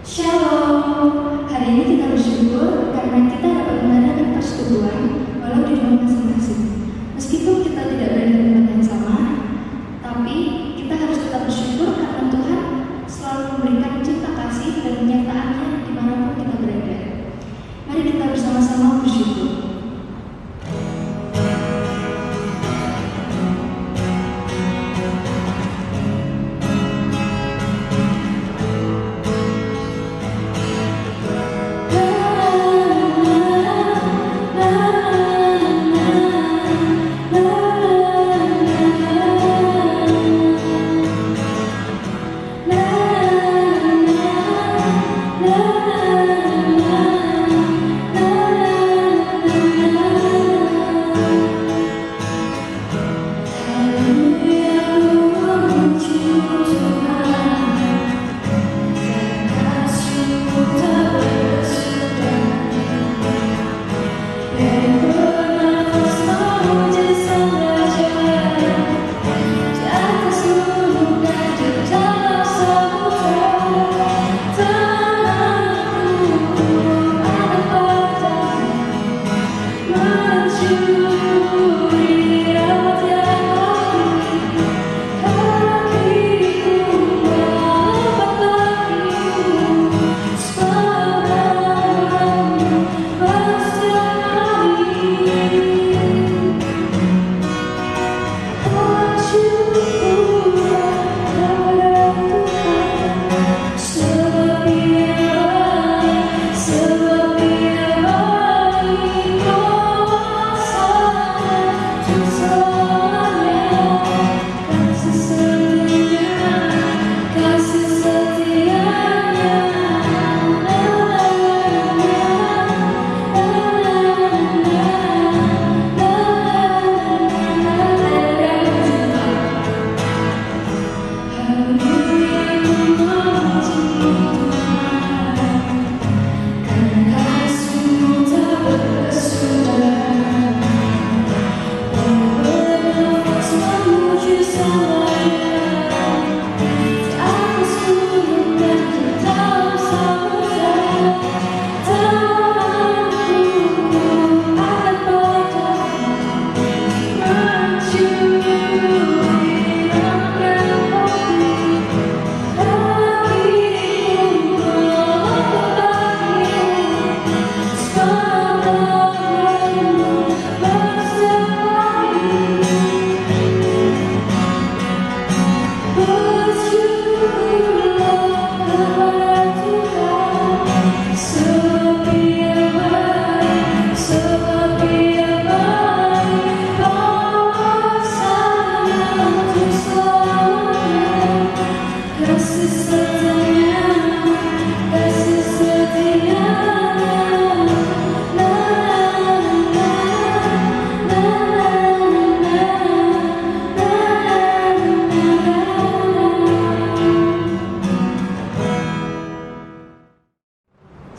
Shalom. Hari ini kita bersyukur karena kita dapat mengadakan persekutuan walau di rumah masing-masing. Meskipun kita tidak berada di tempat yang sama, tapi kita harus tetap bersyukur karena Tuhan selalu memberikan cinta kasih dan penyertaan-Nya dimanapun kita berada. Mari kita bersama-sama bersyukur.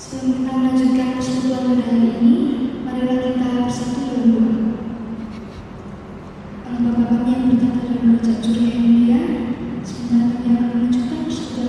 Sebelum kita melanjutkan persekutuan pada hari ini, marilah kita bersatu dalam doa. Allah Bapa kami yang bertata dalam kerajaan surga yang mulia, sebentar kami akan melanjutkan persekutuan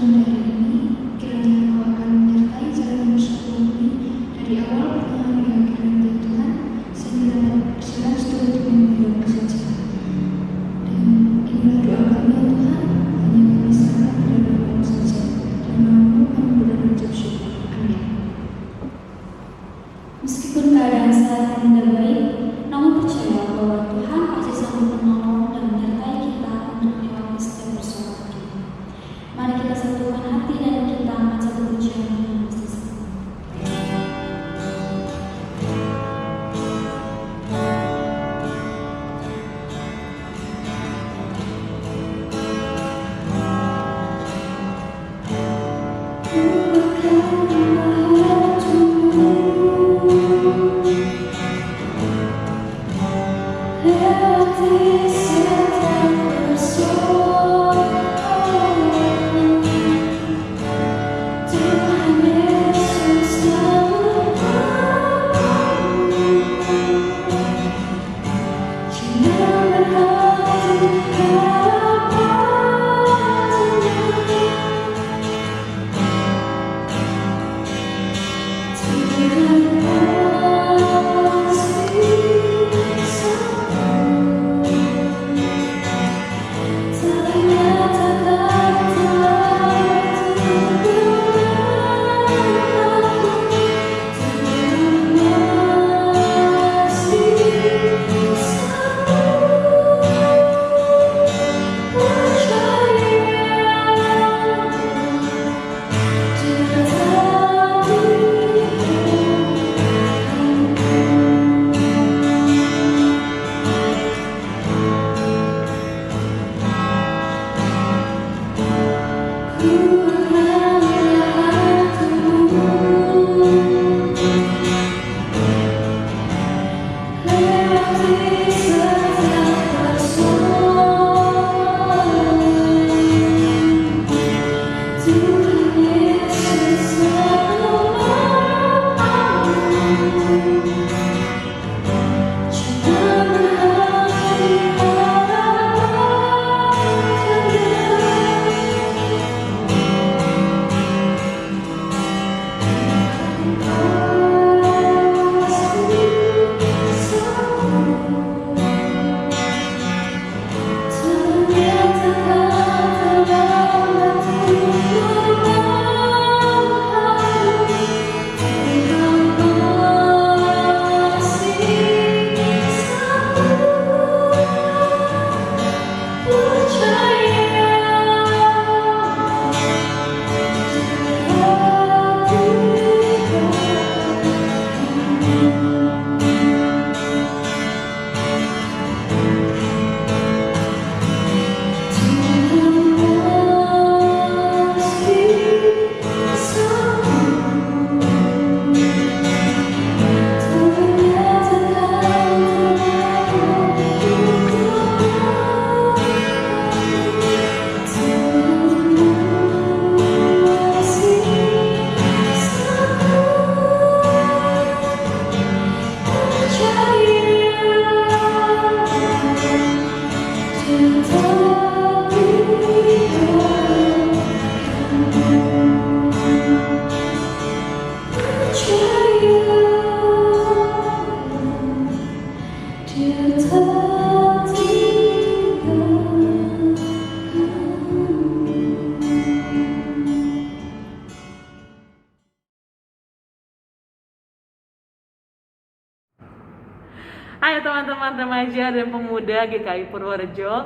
Hai teman-teman remaja dan pemuda GKI Purworejo.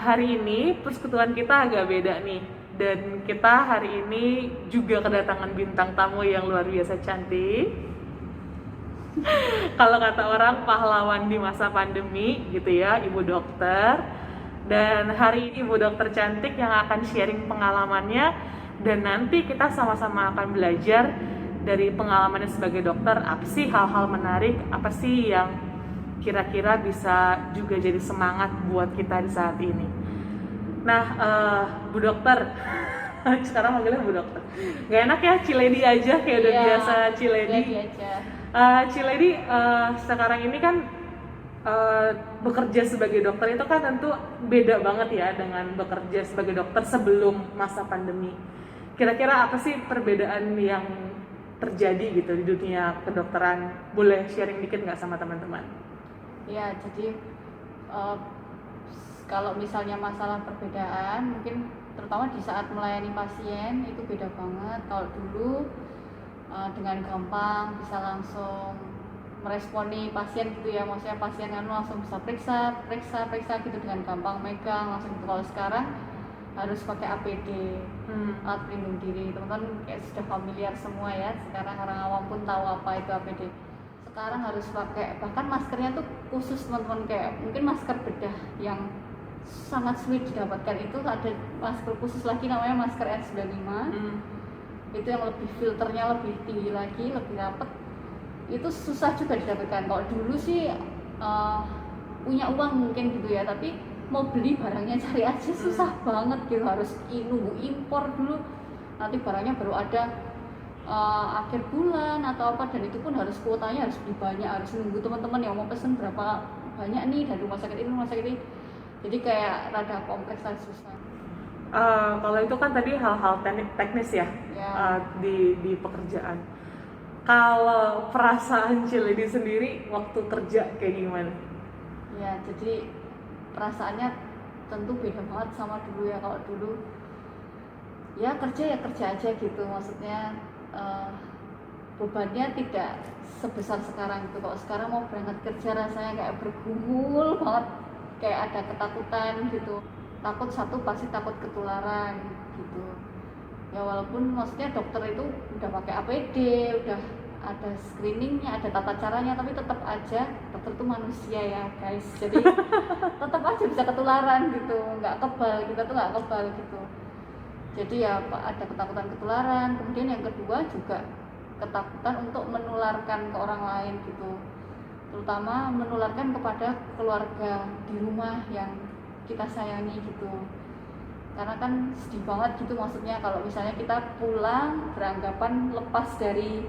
Hari ini persekutuan kita agak beda nih. Dan kita hari ini juga kedatangan bintang tamu yang luar biasa cantik. Kalau kata orang pahlawan di masa pandemi gitu ya, Ibu Dokter. Dan hari ini Ibu Dokter cantik yang akan sharing pengalamannya. Dan nanti kita sama-sama akan belajar dari pengalamannya sebagai dokter, apa sih hal-hal menarik, apa sih yang kira-kira bisa juga jadi semangat buat kita di saat ini. Nah, Bu Dokter, sekarang manggilnya Bu Dokter. Gak enak ya, Ciledi aja kayak udah biasa Ciledi. Ciledi, sekarang ini kan bekerja sebagai dokter itu kan tentu beda banget ya dengan bekerja sebagai dokter sebelum masa pandemi. Kira-kira apa sih perbedaan yang terjadi gitu di dunia kedokteran? Boleh sharing dikit nggak sama teman-teman? Ya, jadi kalau misalnya masalah perbedaan, mungkin terutama di saat melayani pasien itu beda banget. Kalau dulu dengan gampang bisa langsung meresponi pasien gitu ya, maksudnya pasien kan langsung bisa periksa gitu dengan gampang, megang langsung gitu. Kalau sekarang harus pakai APD, alat pelindung diri. Teman-teman kayak sudah familiar semua ya, sekarang orang awam pun tahu apa itu APD. Sekarang harus pakai, bahkan maskernya tuh khusus teman-teman, kayak mungkin masker bedah yang sangat sulit didapatkan, itu ada masker khusus lagi namanya masker N95. Itu yang lebih filternya lebih tinggi lagi, lebih rapet. Itu susah juga didapatkan. Kalau dulu sih punya uang mungkin gitu ya, tapi mau beli barangnya cari aja susah banget gitu, harus nunggu impor dulu, nanti barangnya baru ada akhir bulan atau apa, dan itu pun harus kuotanya harus beli banyak, harus nunggu teman-teman yang mau pesen berapa banyak nih dari rumah sakit ini, jadi kayak rada kompleks dan susah. Kalau itu kan tadi hal-hal teknis ya, di pekerjaan. Kalau perasaan Ciledi sendiri waktu kerja kayak gimana? Ya, jadi perasaannya tentu beda banget sama dulu ya. Kalau dulu ya kerja aja gitu, maksudnya bebannya tidak sebesar sekarang gitu. Kalau sekarang mau berangkat kerja rasanya kayak bergumul banget, kayak ada ketakutan gitu, takut satu pasti takut ketularan gitu ya. Walaupun maksudnya dokter itu udah pakai APD, udah ada screeningnya, ada tata caranya, tapi tetap aja dokter itu manusia ya guys, jadi tetap aja bisa ketularan gitu, nggak kebal, kita tuh nggak kebal gitu. Jadi ya ada ketakutan ketularan. Kemudian yang kedua juga ketakutan untuk menularkan ke orang lain gitu, terutama menularkan kepada keluarga di rumah yang kita sayangi gitu. Karena kan sedih banget gitu, maksudnya kalau misalnya kita pulang beranggapan lepas dari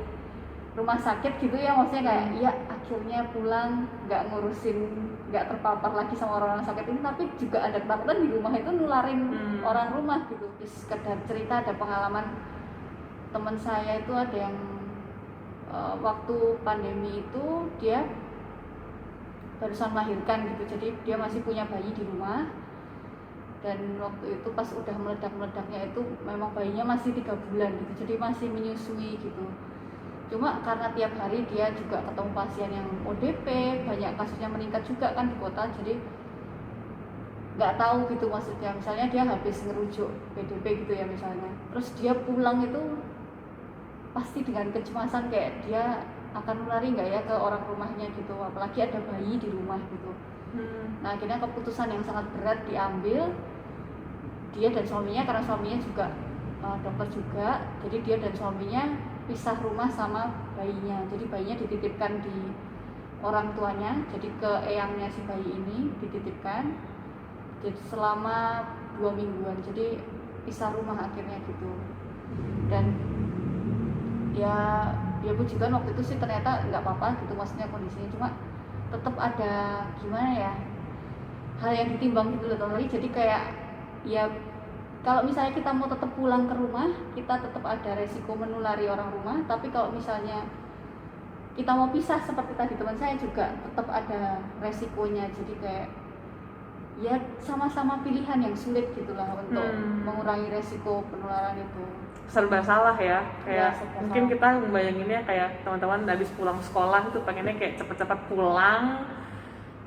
rumah sakit gitu ya, maksudnya kayak ya akhirnya pulang nggak ngurusin, nggak terpapar lagi sama orang sakit ini, tapi juga ada ketakutan di rumah itu nularin orang rumah gitu. Sekedar cerita, ada pengalaman teman saya itu ada yang waktu pandemi itu dia barusan melahirkan gitu, jadi dia masih punya bayi di rumah, dan waktu itu pas udah meledak-meledaknya itu memang bayinya masih 3 bulan gitu, jadi masih menyusui gitu. Cuma karena tiap hari dia juga ketemu pasien yang ODP, banyak kasusnya meningkat juga kan di kota, jadi nggak tahu gitu, maksudnya misalnya dia habis ngerujuk PDP gitu ya misalnya, terus dia pulang itu pasti dengan kecemasan kayak dia akan nulari nggak ya ke orang rumahnya gitu, apalagi ada bayi di rumah gitu. Nah akhirnya keputusan yang sangat berat diambil, dia dan suaminya, karena suaminya juga dokter juga, jadi dia dan suaminya pisah rumah sama bayinya. Jadi bayinya dititipkan di orang tuanya, jadi ke eyangnya si bayi ini dititipkan, jadi selama 2 mingguan, jadi pisah rumah akhirnya gitu. Dan ya puji Tuhan waktu itu sih ternyata nggak apa-apa gitu, maksudnya kondisinya, cuma tetap ada gimana ya, hal yang ditimbang gitu loh tadi. Jadi kayak ya kalau misalnya kita mau tetap pulang ke rumah, kita tetap ada resiko menulari orang rumah, tapi kalau misalnya kita mau pisah seperti tadi teman saya juga tetap ada resikonya. Jadi kayak ya sama-sama pilihan yang sulit gitulah untuk mengurangi resiko penularan itu. Serba salah ya, kayak serba mungkin salah. kita membayanginnya kayak teman-teman habis pulang sekolah itu pengennya kayak cepet-cepet pulang,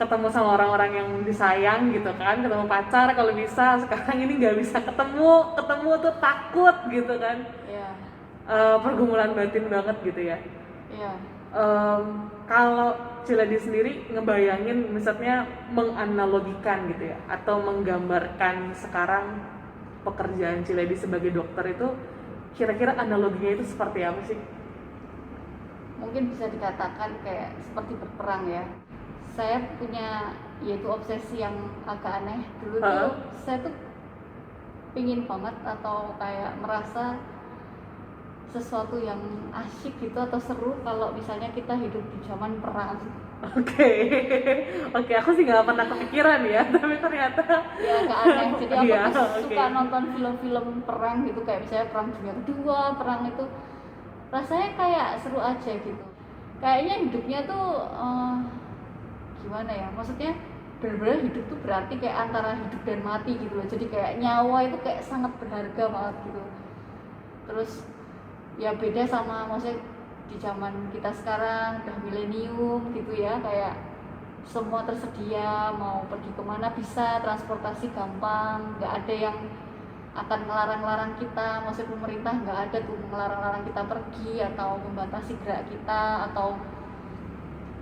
ketemu sama orang-orang yang disayang gitu kan, ketemu pacar kalau bisa. Sekarang ini nggak bisa ketemu tuh takut gitu kan. Iya. Pergumulan batin banget gitu ya. Iya. Kalau Ciledi sendiri ngebayangin, misalnya menganalogikan gitu ya, atau menggambarkan sekarang pekerjaan Ciledi sebagai dokter itu, kira-kira analoginya itu seperti apa sih? Mungkin bisa dikatakan kayak seperti berperang ya. Saya punya yaitu obsesi yang agak aneh. Dulu tuh saya tuh pingin banget atau kayak merasa sesuatu yang asyik gitu atau seru kalau misalnya kita hidup di zaman perang. Oke, aku sih nggak pernah kepikiran ya, tapi ternyata Ya agak aneh. Jadi aku iya, tuh oke. suka nonton film-film perang gitu, kayak misalnya Perang Dunia Kedua, perang itu rasanya kayak seru aja gitu. Kayaknya hidupnya tuh gimana ya, maksudnya benar-benar hidup tuh berarti kayak antara hidup dan mati gitu loh. Jadi kayak nyawa itu kayak sangat berharga banget gitu. Terus ya beda sama maksudnya di zaman kita sekarang udah milenium gitu ya, kayak semua tersedia, mau pergi kemana bisa, transportasi gampang, nggak ada yang akan ngelarang-larang kita. Maksudnya pemerintah nggak ada tuh ngelarang-larang kita pergi atau membatasi gerak kita atau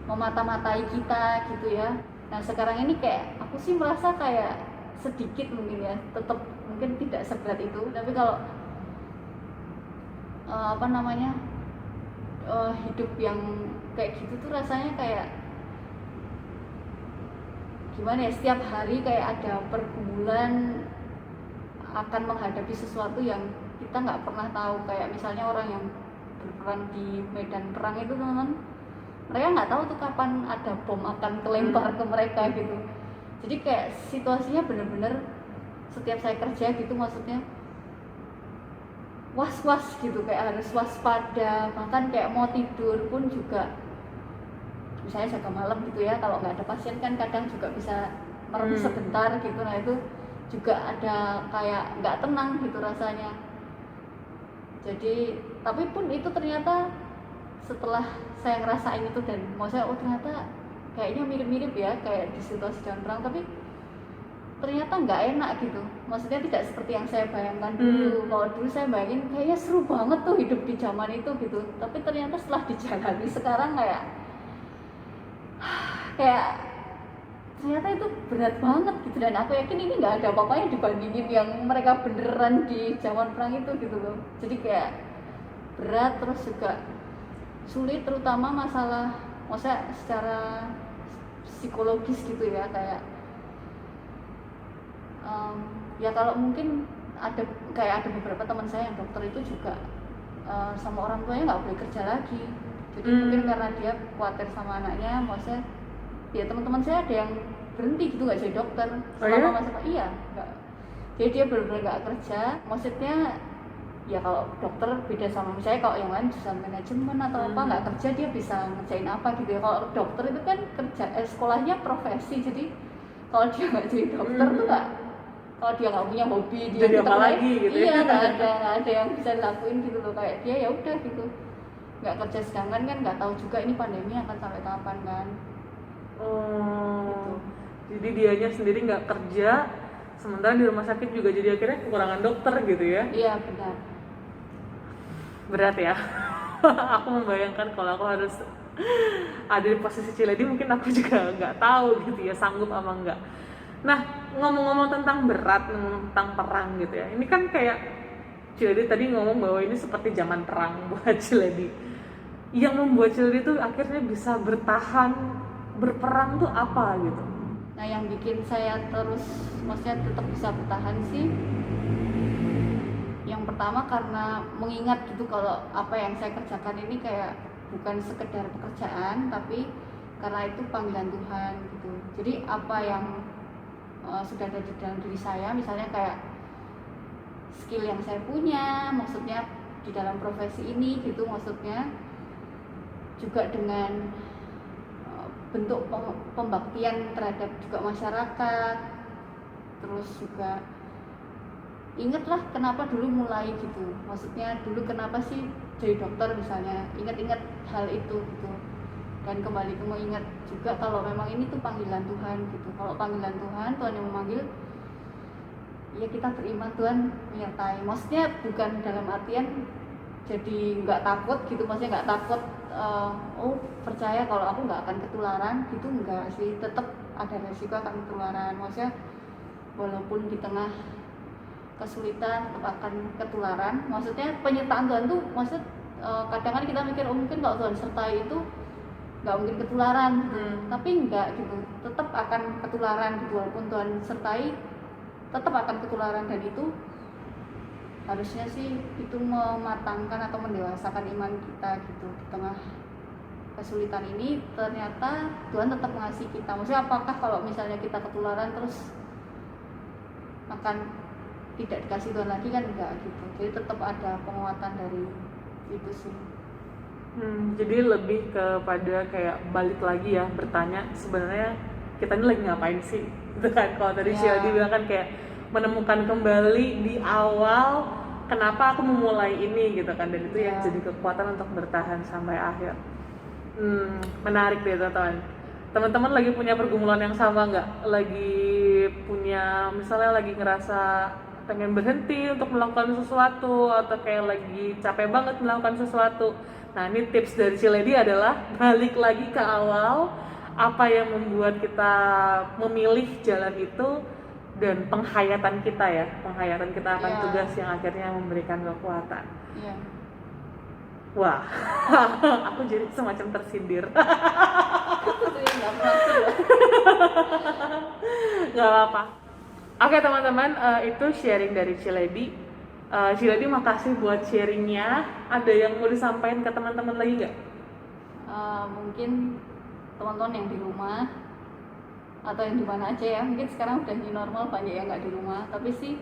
memata-matai kita gitu ya. Nah sekarang ini kayak aku sih merasa kayak sedikit mungkin ya, tetap mungkin tidak seberat itu, tapi kalau hidup yang kayak gitu tuh rasanya kayak gimana ya, setiap hari kayak ada pergumulan akan menghadapi sesuatu yang kita nggak pernah tahu. Kayak misalnya orang yang berperang di medan perang itu teman-teman, mereka nggak tahu tuh kapan ada bom akan kelempar ke mereka gitu. Jadi kayak situasinya bener-bener setiap saya kerja gitu, maksudnya was-was gitu, kayak harus waspada. Bahkan kayak mau tidur pun juga, misalnya jaga malam gitu ya, kalau nggak ada pasien kan kadang juga bisa merem sebentar gitu. Nah itu juga ada kayak nggak tenang gitu rasanya. Jadi tapi pun itu ternyata setelah saya ngerasain itu dan maksudnya ternyata kayaknya mirip-mirip ya kayak di situasi jalan perang, tapi ternyata nggak enak gitu. Maksudnya tidak seperti yang saya bayangkan dulu. Kalau dulu saya bayangin kayaknya seru banget tuh hidup di zaman itu gitu, tapi ternyata setelah dijalani sekarang kayak ternyata itu berat banget gitu, dan aku yakin ini nggak ada apa-apanya dibandingin yang mereka beneran di zaman perang itu gitu loh. Jadi kayak berat, terus juga sulit, terutama maksudnya secara psikologis gitu ya, kayak ya kalau mungkin ada beberapa teman saya yang dokter itu juga sama orang tuanya nggak boleh kerja lagi. Jadi mungkin karena dia khawatir sama anaknya, maksudnya ya teman-teman saya ada yang berhenti gitu nggak jadi dokter selama masa iya nggak, jadi dia benar-benar nggak kerja. Maksudnya ya kalau dokter beda sama misalnya kalau yang lain jurusan manajemen atau apa, nggak kerja dia bisa ngerjain apa gitu ya. Kalau dokter itu kan kerja sekolahnya profesi, jadi kalau dia nggak jadi dokter tuh nggak, kalau dia nggak punya hobi dia jadi apa lagi gitu iya ya. nggak ada yang bisa dilakuin gitu loh. Kayak dia ya udah gitu nggak kerja, sedangkan kan nggak tahu juga ini pandemi akan sampai kapan kan. Gitu. Jadi dianya sendiri nggak kerja, sementara di rumah sakit juga jadi akhirnya kekurangan dokter gitu ya. Iya benar. Berat ya. Aku membayangkan kalau aku harus ada di posisi Ciledi, mungkin aku juga nggak tahu gitu ya, sanggup apa enggak. Nah, ngomong-ngomong tentang berat, ngomong tentang perang gitu ya, ini kan kayak Ciledi tadi ngomong bahwa ini seperti zaman perang buat Ciledi. Yang membuat Ciledi tuh akhirnya bisa bertahan berperang tuh apa gitu? Nah yang bikin saya terus maksudnya tetap bisa bertahan sih, yang pertama karena mengingat gitu kalau apa yang saya kerjakan ini kayak bukan sekedar pekerjaan, tapi karena itu panggilan Tuhan gitu. Jadi apa yang sudah ada di dalam diri saya, misalnya kayak skill yang saya punya, maksudnya di dalam profesi ini gitu, maksudnya juga dengan bentuk pembaktian terhadap juga masyarakat. Terus juga ingatlah kenapa dulu mulai gitu, maksudnya dulu kenapa sih jadi dokter misalnya, ingat-ingat hal itu gitu, dan kembali ke mengingat juga kalau memang ini tuh panggilan Tuhan gitu. Kalau panggilan Tuhan, Tuhan yang memanggil, ya kita beriman, Tuhan menyertai. Maksudnya bukan dalam artian jadi nggak takut gitu, maksudnya nggak takut percaya kalau aku nggak akan ketularan gitu, enggak sih, tetap ada resiko akan ketularan. Maksudnya walaupun di tengah kesulitan tetap akan ketularan. Maksudnya penyertaan Tuhan tuh maksud kadang kan kita mikir mungkin kalau Tuhan sertai itu nggak mungkin ketularan gitu. Tapi enggak gitu, tetap akan ketularan gitu. Walaupun Tuhan sertai tetap akan ketularan, dan itu harusnya sih itu mematangkan atau mendewasakan iman kita gitu. Di tengah kesulitan ini ternyata Tuhan tetap mengasihi kita. Maksudnya apakah kalau misalnya kita ketularan terus akan tidak dikasih Tuhan lagi, kan enggak gitu. Jadi tetap ada penguatan dari itu sih. Jadi lebih kepada kayak balik lagi ya, bertanya sebenarnya kita ini lagi ngapain sih gitu kan. Kalau tadi Ciledi bilang kan kayak menemukan kembali di awal kenapa aku memulai ini gitu kan, dan itu yang jadi kekuatan untuk bertahan sampai akhir. Menarik deh teman-teman lagi punya pergumulan yang sama nggak? Lagi punya misalnya lagi ngerasa pengen berhenti untuk melakukan sesuatu, atau kayak lagi capek banget melakukan sesuatu. Nah ini tips dari Ciledi adalah balik lagi ke awal, apa yang membuat kita memilih jalan itu, dan penghayatan kita ya, penghayatan kita akan tugas yang akhirnya memberikan kekuatan. Wah, aku jadi semacam tersindir. Gak apa-apa. Oke teman-teman, itu sharing dari Ciledi. Ciledi makasih buat sharingnya. Ada yang mau disampaikan ke teman-teman lagi nggak? Mungkin teman-teman yang di rumah atau yang di mana aja ya, mungkin sekarang udah new normal, banyak yang nggak di rumah. Tapi sih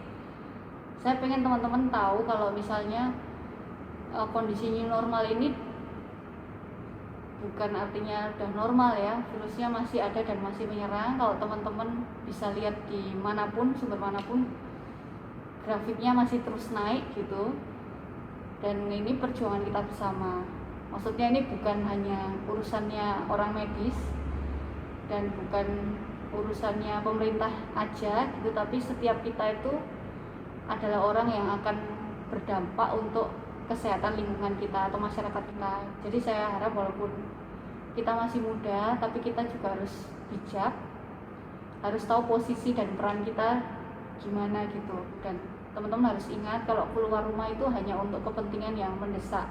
saya pengen teman-teman tahu kalau misalnya kondisi new normal ini bukan artinya udah normal ya, virusnya masih ada dan masih menyerang. Kalau teman-teman bisa lihat di manapun, sumber manapun, grafiknya masih terus naik gitu. Dan ini perjuangan kita bersama. Maksudnya ini bukan hanya urusannya orang medis dan bukan urusannya pemerintah aja gitu, tapi setiap kita itu adalah orang yang akan berdampak untuk kesehatan lingkungan kita atau masyarakat kita. Jadi saya harap walaupun kita masih muda, tapi kita juga harus bijak harus tahu posisi dan peran kita gimana gitu. Dan teman-teman harus ingat kalau keluar rumah itu hanya untuk kepentingan yang mendesak,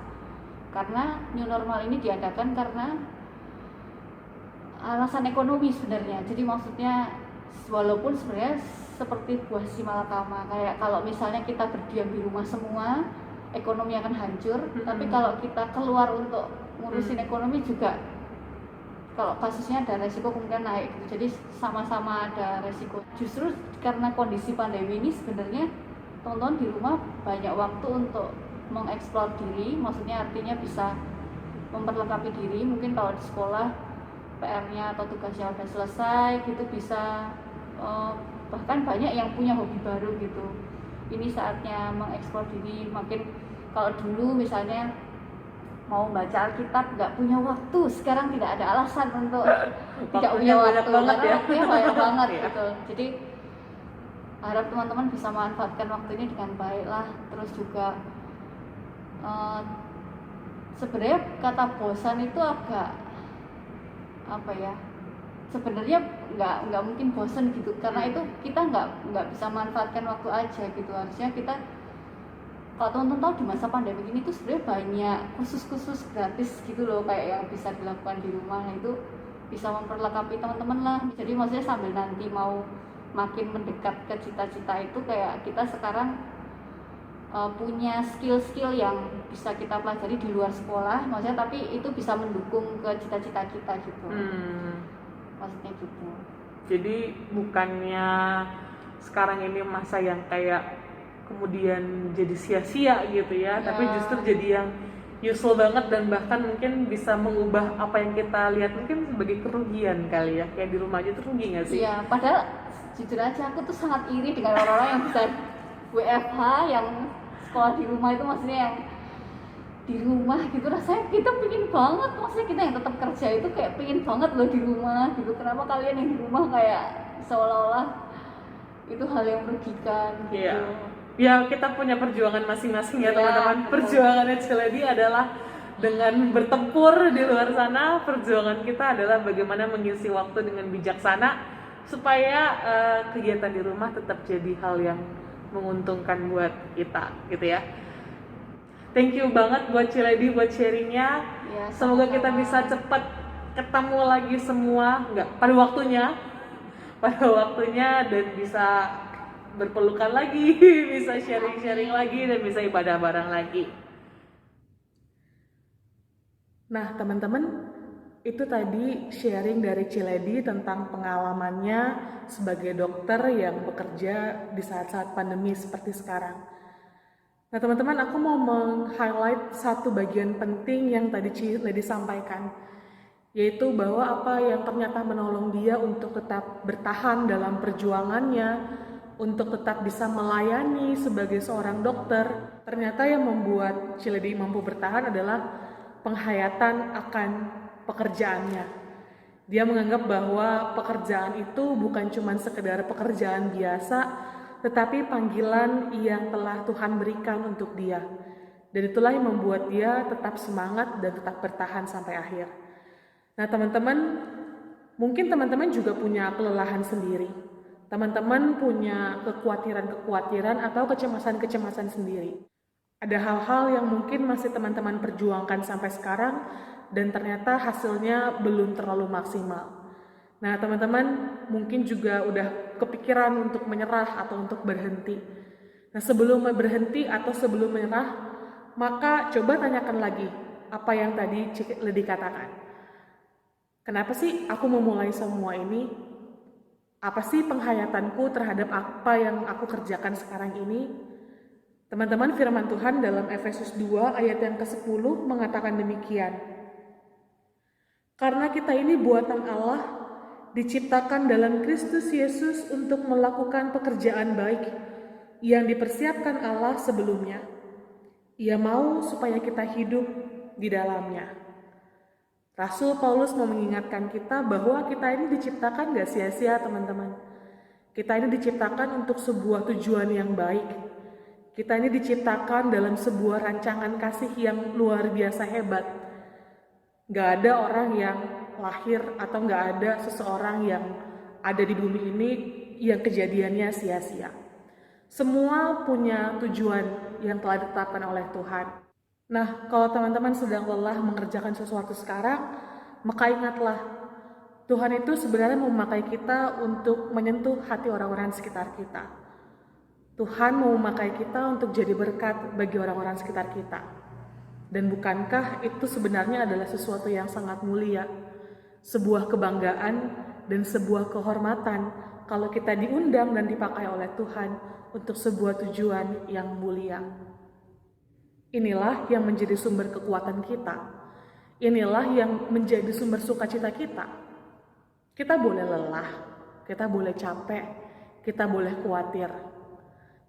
karena new normal ini diadakan karena alasan ekonomi sebenarnya. Jadi maksudnya walaupun sebenarnya seperti buah si malakama, kayak kalau misalnya kita berdiam di rumah semua, ekonomi akan hancur. Tapi kalau kita keluar untuk ngurusin ekonomi juga, kalau kasusnya ada resiko kemungkinan naik gitu. Jadi sama-sama ada resiko. Justru karena kondisi pandemi ini sebenarnya teman-teman di rumah banyak waktu untuk mengeksplor diri, maksudnya artinya bisa memperlengkapi diri. Mungkin kalau di sekolah PR-nya atau tugasnya udah selesai gitu, bisa bahkan banyak yang punya hobi baru gitu. Ini saatnya mengeksplor diri. Makin kalau dulu misalnya mau baca Alkitab nggak punya waktu, sekarang tidak ada alasan untuk tidak punya waktu, banget ya. waktunya banyak banget gitu. Jadi harap teman-teman bisa manfaatkan waktu ini dengan baik lah. Terus juga sebenarnya kata bosan itu agak apa ya, sebenarnya nggak mungkin bosan gitu, karena itu kita nggak bisa manfaatkan waktu aja gitu. Harusnya kita, kalau teman-teman tahu di masa pandemi ini tuh sebenarnya banyak kursus-kursus gratis gitu loh, kayak yang bisa dilakukan di rumah. Nah itu bisa memperlengkapi teman-teman lah. Jadi maksudnya sambil nanti mau makin mendekat ke cita-cita itu, kayak kita sekarang punya skill-skill yang bisa kita pelajari di luar sekolah, maksudnya tapi itu bisa mendukung ke cita-cita kita gitu. Maksudnya gitu. Jadi bukannya sekarang ini masa yang kayak kemudian jadi sia-sia gitu ya, tapi justru jadi yang useful banget, dan bahkan mungkin bisa mengubah apa yang kita lihat mungkin sebagai kerugian kali ya. Kayak di rumah aja tuh rugi nggak sih? Iya, padahal jujur aja aku tuh sangat iri dengan orang-orang yang bisa WFH, yang sekolah di rumah itu, maksudnya yang di rumah gitu. Rasanya kita pingin banget, maksudnya kita yang tetap kerja itu kayak pingin banget loh di rumah gitu. Kenapa kalian yang di rumah kayak seolah-olah itu hal yang merugikan gitu. Iya. Ya kita punya perjuangan masing-masing ya Iya, teman-teman. betul. Perjuangannya Ciledi adalah dengan bertempur di luar sana. Perjuangan kita adalah bagaimana mengisi waktu dengan bijaksana supaya kegiatan di rumah tetap jadi hal yang menguntungkan buat kita gitu ya. Thank you banget buat Ciledi buat sharingnya. Ya, Semoga kita sama-sama. bisa cepat ketemu lagi semua, pada waktunya dan bisa berpelukan lagi, bisa sharing-sharing lagi, dan bisa ibadah bareng lagi. Nah teman-teman, itu tadi sharing dari Ciledi tentang pengalamannya sebagai dokter yang bekerja di saat-saat pandemi seperti sekarang. Nah teman-teman, aku mau meng-highlight satu bagian penting yang tadi Ciledi sampaikan, yaitu bahwa apa yang ternyata menolong dia untuk tetap bertahan dalam perjuangannya, untuk tetap bisa melayani sebagai seorang dokter, ternyata yang membuat Ciledi mampu bertahan adalah penghayatan akan pekerjaannya. Dia menganggap bahwa pekerjaan itu bukan cuma sekedar pekerjaan biasa, tetapi panggilan yang telah Tuhan berikan untuk dia. Dan itulah yang membuat dia tetap semangat dan tetap bertahan sampai akhir. Nah teman-teman, mungkin teman-teman juga punya kelelahan sendiri. Teman-teman punya kekhawatiran-kekhawatiran atau kecemasan-kecemasan sendiri. Ada hal-hal yang mungkin masih teman-teman perjuangkan sampai sekarang dan ternyata hasilnya belum terlalu maksimal. Nah teman-teman mungkin juga udah kepikiran untuk menyerah atau untuk berhenti. Nah sebelum berhenti atau sebelum menyerah, maka coba tanyakan lagi apa yang tadi Ciledi katakan. Kenapa sih aku memulai semua ini? Apa sih penghayatanku terhadap apa yang aku kerjakan sekarang ini? Teman-teman, firman Tuhan dalam Efesus 2 ayat yang ke-10 mengatakan demikian. Karena kita ini buatan Allah, diciptakan dalam Kristus Yesus untuk melakukan pekerjaan baik yang dipersiapkan Allah sebelumnya. Ia mau supaya kita hidup di dalamnya. Rasul Paulus mau mengingatkan kita bahwa kita ini diciptakan gak sia-sia teman-teman. Kita ini diciptakan untuk sebuah tujuan yang baik. Kita ini diciptakan dalam sebuah rancangan kasih yang luar biasa hebat. Gak ada orang yang lahir atau gak ada seseorang yang ada di bumi ini yang kejadiannya sia-sia. Semua punya tujuan yang telah ditetapkan oleh Tuhan. Nah, kalau teman-teman sedang lelah mengerjakan sesuatu sekarang, maka ingatlah, Tuhan itu sebenarnya memakai kita untuk menyentuh hati orang-orang sekitar kita. Tuhan mau memakai kita untuk jadi berkat bagi orang-orang sekitar kita. Dan bukankah itu sebenarnya adalah sesuatu yang sangat mulia, sebuah kebanggaan dan sebuah kehormatan kalau kita diundang dan dipakai oleh Tuhan untuk sebuah tujuan yang mulia. Inilah yang menjadi sumber kekuatan kita. Inilah yang menjadi sumber sukacita kita. Kita boleh lelah, kita boleh capek, kita boleh khawatir.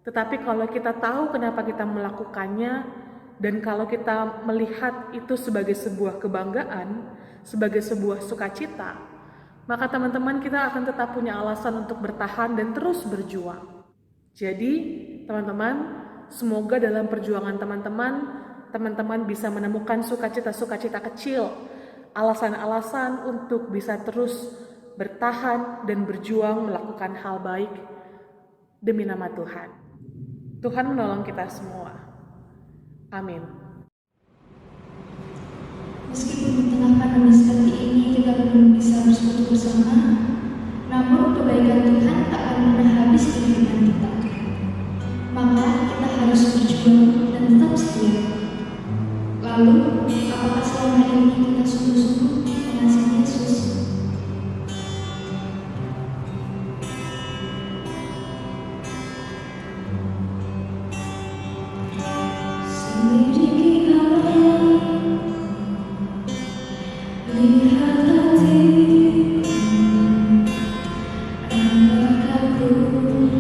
Tetapi kalau kita tahu kenapa kita melakukannya, dan kalau kita melihat itu sebagai sebuah kebanggaan, sebagai sebuah sukacita, maka teman-teman kita akan tetap punya alasan untuk bertahan dan terus berjuang. Jadi, teman-teman, semoga dalam perjuangan teman-teman bisa menemukan sukacita-sukacita kecil, alasan-alasan untuk bisa terus bertahan dan berjuang melakukan hal baik demi nama Tuhan. Tuhan menolong kita semua. Amin. Meskipun di tengah pandemi seperti ini kita belum bisa bersatu bersama, namun kebaikan Tuhan tak akan pernah habis di kehidupan kita. Maka kita harus berjuang dan tetap setia. Lalu, apakah selama ini kita sungguh-sungguh mengasihi Yesus? Selidiki lihat hatiku, apakah ku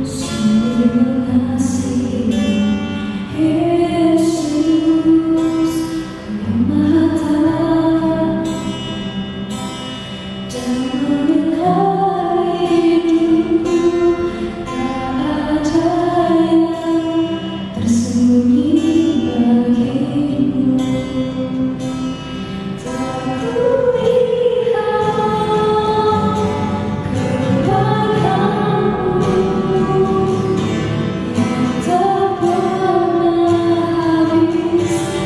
sungguh mengasihi Yesus yang Maha Taat dan memelihara hidupku. Tak ada yang tersembunyi bagimu. Tak kulihat kebaikanmu yang tak pernah habis di hidupku. Berjuang sampai akhirnya kau dapat dia setia.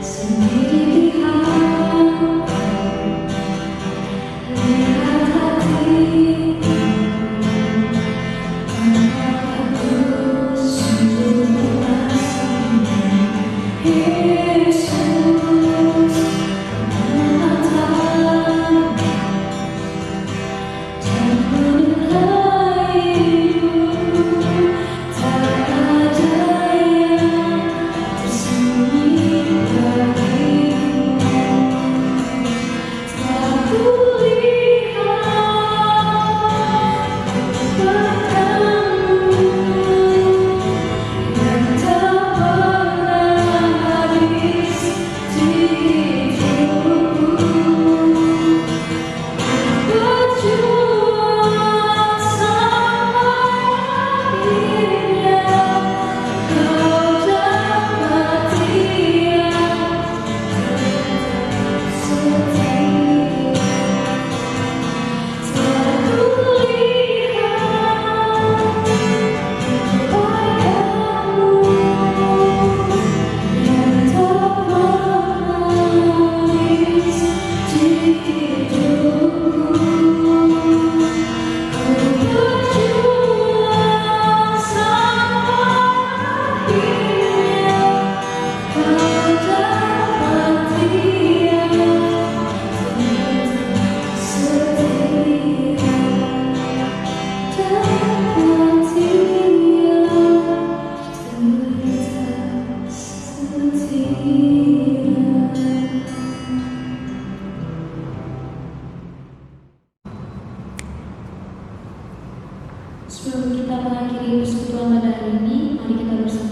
Sendiri lihat hatiku, apakah ku sungguh mengasihi Yesus Maha Taat dan memelihara hidupku. Tak ada yang tersembunyi bagimu. Tak kulihat kebaikanmu yang tak pernah habis di hidupku. Berjuang sampai akhirnya kau dapat dia setia. Tak kulihat kebaikanmu yang tak pernah habis di hidupku. Kau berjuang sampai akhirnya kau dapat dia setia. Dapat dia setia. Sebelum kita mengakhiri persekutuan pada hari ini, mari kita bersama